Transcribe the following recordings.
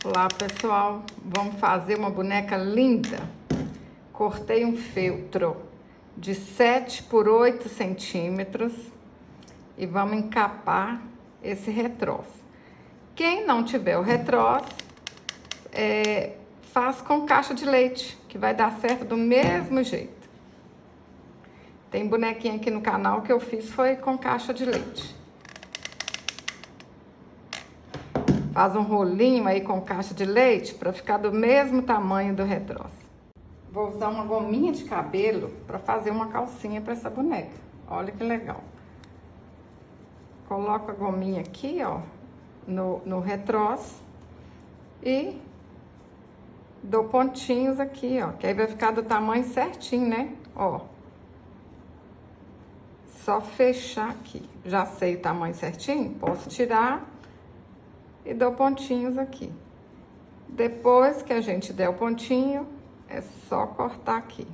Olá pessoal, vamos fazer uma boneca linda. Cortei um feltro de 7 por 8 centímetros e vamos encapar esse retroço. Quem não tiver o retroço, faz com caixa de leite, que vai dar certo do mesmo jeito. Tem bonequinha aqui no canal que eu fiz foi com caixa de leite. Faz um rolinho aí com caixa de leite para ficar do mesmo tamanho do retroço. Vou usar uma gominha de cabelo para fazer uma calcinha para essa boneca. Olha que legal. Coloco a gominha aqui, ó, no retroço e dou pontinhos aqui, ó, que aí vai ficar do tamanho certinho, né? Ó. Só fechar aqui. Já sei o tamanho certinho, posso tirar e dou pontinhos aqui. Depois que a gente der o pontinho, é só cortar aqui.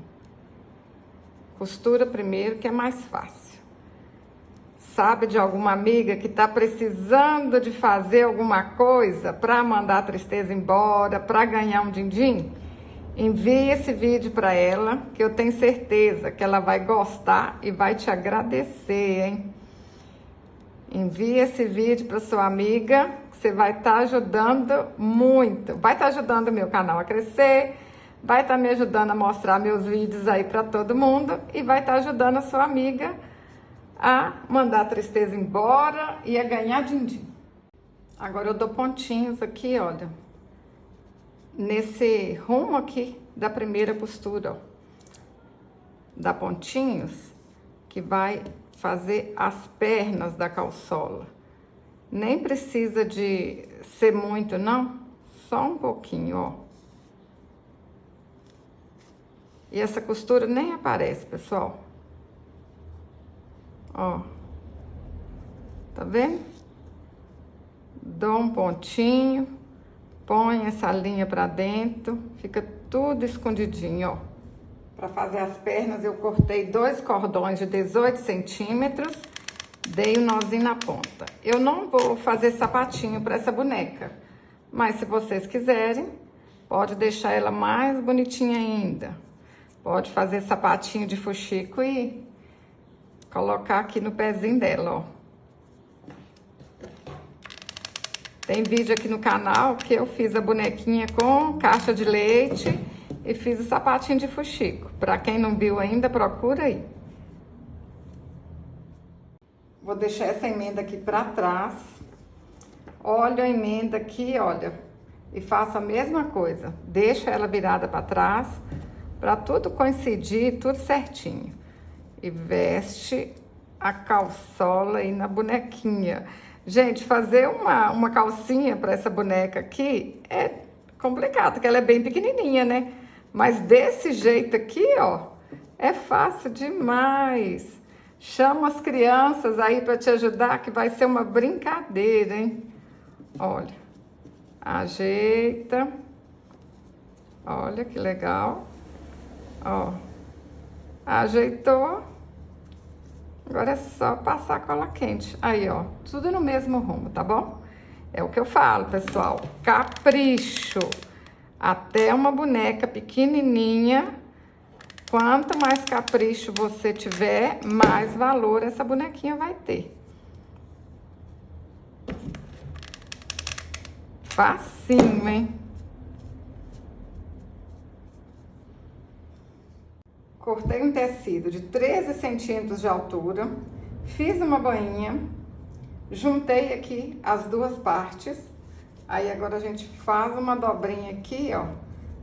Costura primeiro, que é mais fácil. Sabe de alguma amiga que tá precisando de fazer alguma coisa para mandar a tristeza embora, para ganhar um din-din? Envie esse vídeo para ela, que eu tenho certeza que ela vai gostar e vai te agradecer, hein? Envie esse vídeo para sua amiga, que você vai estar ajudando muito. Vai estar ajudando o meu canal a crescer, vai estar me ajudando a mostrar meus vídeos aí para todo mundo e vai estar ajudando a sua amiga a mandar a tristeza embora e a ganhar din-din. Agora eu dou pontinhos aqui, olha, nesse rumo aqui da primeira costura, ó. Dá pontinhos que vai fazer as pernas da calçola. Nem precisa de ser muito, não. Só um pouquinho, ó. E essa costura nem aparece, pessoal. Ó. Tá vendo? Dou um pontinho, põe essa linha pra dentro, fica tudo escondidinho, ó. Para fazer as pernas, eu cortei 2 cordões de 18 centímetros, dei um nozinho na ponta. Eu não vou fazer sapatinho para essa boneca, mas se vocês quiserem, pode deixar ela mais bonitinha ainda. Pode fazer sapatinho de fuxico e colocar aqui no pezinho dela, ó. Tem vídeo aqui no canal que eu fiz a bonequinha com caixa de leite e fiz o sapatinho de fuxico. Pra quem não viu ainda, procura aí. Vou deixar essa emenda aqui pra trás. Olha a emenda aqui, olha. E faço a mesma coisa. Deixa ela virada pra trás, pra tudo coincidir, tudo certinho. E veste a calçola aí na bonequinha. Gente, fazer uma calcinha pra essa boneca aqui é complicado, porque ela é bem pequenininha, né? Mas desse jeito aqui, ó, é fácil demais. Chama as crianças aí para te ajudar, que vai ser uma brincadeira, hein? Olha, ajeita. Olha que legal. Ó, ajeitou. Agora é só passar cola quente. Aí, ó, tudo no mesmo rumo, tá bom? É o que eu falo, pessoal. Capricho. Até uma boneca pequenininha, quanto mais capricho você tiver, mais valor essa bonequinha vai ter. Facinho, hein? Cortei um tecido de 13 centímetros de altura, fiz uma bainha, juntei aqui as duas partes. Aí agora a gente faz uma dobrinha aqui, ó,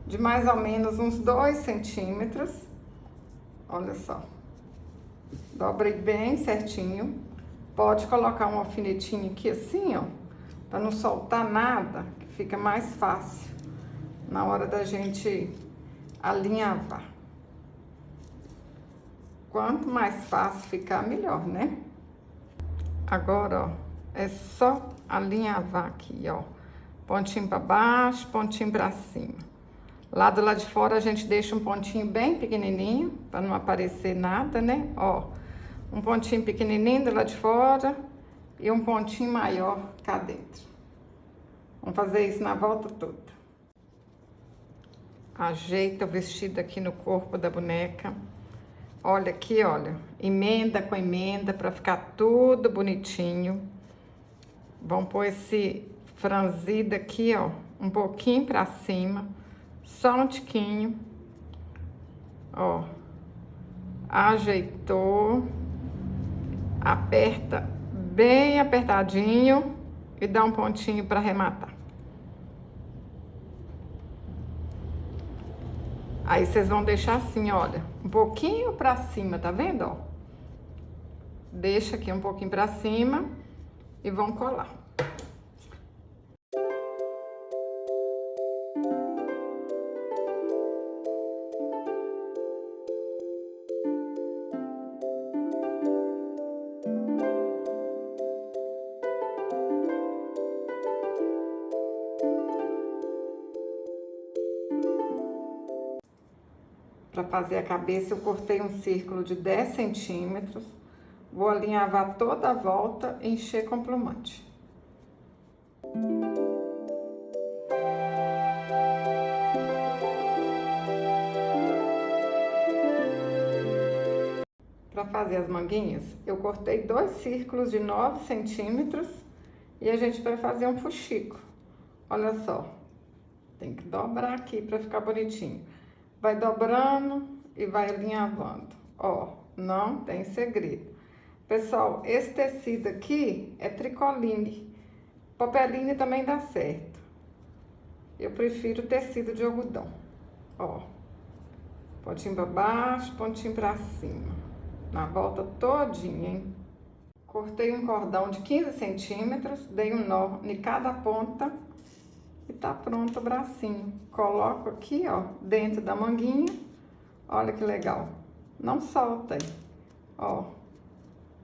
de mais ou menos uns 2 centímetros. Olha só. Dobrei bem certinho. Pode colocar um alfinetinho aqui assim, ó, pra não soltar nada, que fica mais fácil na hora da gente alinhavar. Quanto mais fácil ficar, melhor, né? Agora, ó, é só alinhavar aqui, ó. Pontinho para baixo, pontinho para cima. Lá do lado de fora a gente deixa um pontinho bem pequenininho, para não aparecer nada, né? Ó, um pontinho pequenininho do lado de fora e um pontinho maior cá dentro. Vamos fazer isso na volta toda. Ajeita o vestido aqui no corpo da boneca. Olha aqui, olha. Emenda com emenda para ficar tudo bonitinho. Vamos pôr esse franzido aqui, ó, um pouquinho pra cima. Só um tiquinho. Ó. Ajeitou. Aperta bem apertadinho e dá um pontinho para arrematar. Aí vocês vão deixar assim, olha, um pouquinho pra cima, tá vendo, ó? Deixa aqui um pouquinho pra cima e vão colar. Para fazer a cabeça, eu cortei um círculo de 10 centímetros. Vou alinhavar toda a volta e encher com plumante. Para fazer as manguinhas, eu cortei 2 círculos de 9 centímetros e a gente vai fazer um fuxico. Olha só, tem que dobrar aqui para ficar bonitinho. Vai dobrando e vai alinhavando. Ó, não tem segredo. Pessoal, esse tecido aqui é tricoline. Popeline também dá certo. Eu prefiro tecido de algodão. Ó, pontinho pra baixo, pontinho pra cima. Na volta todinha, hein? Cortei um cordão de 15 centímetros, dei um nó em cada ponta. E tá pronto o bracinho. Coloco aqui, ó, dentro da manguinha. Olha que legal. Não solta aí. Ó.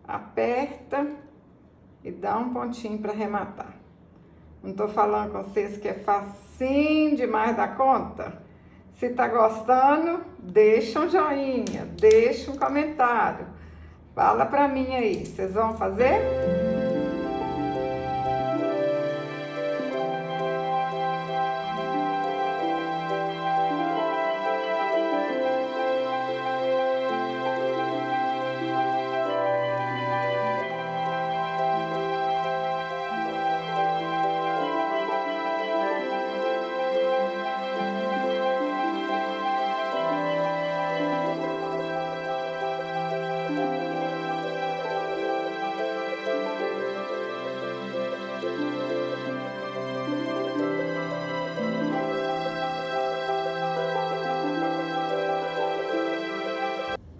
Aperta e dá um pontinho para arrematar. Não tô falando com vocês que é facinho demais da conta? Se tá gostando, deixa um joinha, deixa um comentário. Fala pra mim aí, vocês vão fazer?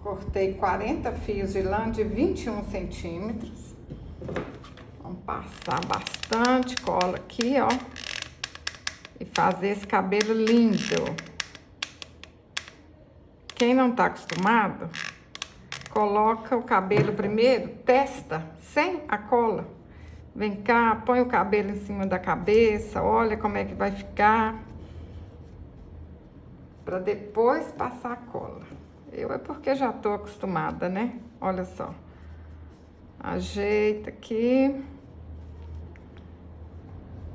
Cortei 40 fios de lã de 21 centímetros. Vamos passar bastante cola aqui, ó. E fazer esse cabelo lindo. Quem não tá acostumado, coloca o cabelo primeiro, testa, sem a cola. Vem cá, põe o cabelo em cima da cabeça, olha como é que vai ficar. Pra depois passar a cola. Eu é porque já tô acostumada, né? Olha só. Ajeita aqui.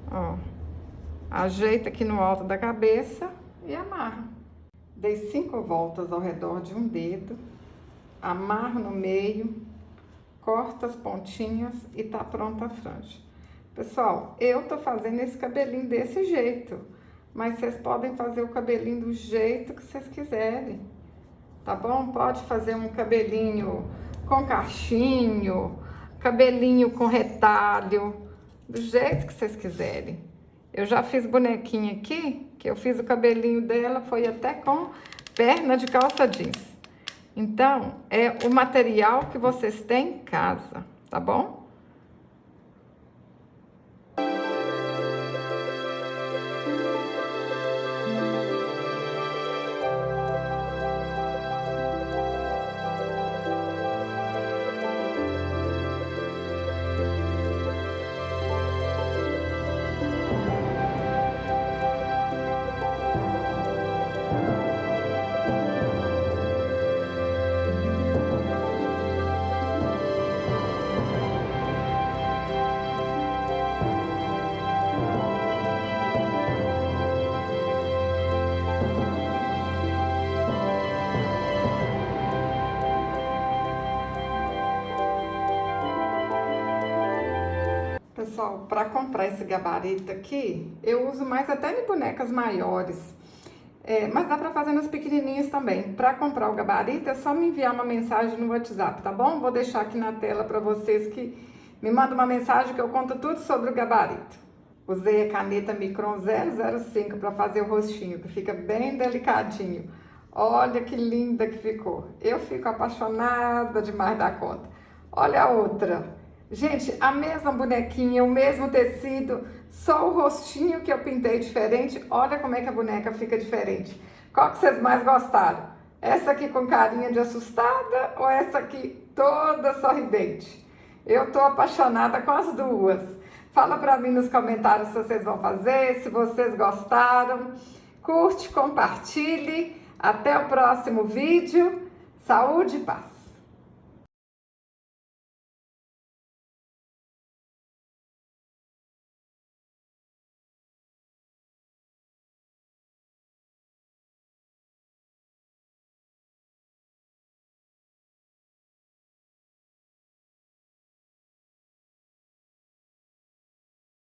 Ó. Ajeita aqui no alto da cabeça e amarra. Dei 5 voltas ao redor de um dedo. Amarro no meio. Corta as pontinhas e tá pronta a franja. Pessoal, eu tô fazendo esse cabelinho desse jeito. Mas vocês podem fazer o cabelinho do jeito que vocês quiserem. Tá bom? Pode fazer um cabelinho com cachinho, cabelinho com retalho, do jeito que vocês quiserem. Eu já fiz bonequinha aqui, que eu fiz o cabelinho dela, foi até com perna de calça jeans. Então, é o material que vocês têm em casa, tá bom? pessoal, para comprar esse gabarito aqui, eu uso mais até em bonecas maiores. Mas dá para fazer nas pequenininhas também. Para comprar o gabarito é só me enviar uma mensagem no WhatsApp, tá bom? Vou deixar aqui na tela para vocês que me mandam uma mensagem que eu conto tudo sobre o gabarito. Usei a caneta Micron 005 para fazer o rostinho, que fica bem delicadinho. Olha que linda que ficou. Eu fico apaixonada demais da conta. Olha a outra. Gente, a mesma bonequinha, o mesmo tecido, só o rostinho que eu pintei diferente. Olha como é que a boneca fica diferente. Qual que vocês mais gostaram? Essa aqui com carinha de assustada ou essa aqui toda sorridente? Eu tô apaixonada com as duas. Fala pra mim nos comentários se vocês vão fazer, se vocês gostaram. Curte, compartilhe. Até o próximo vídeo. Saúde e paz.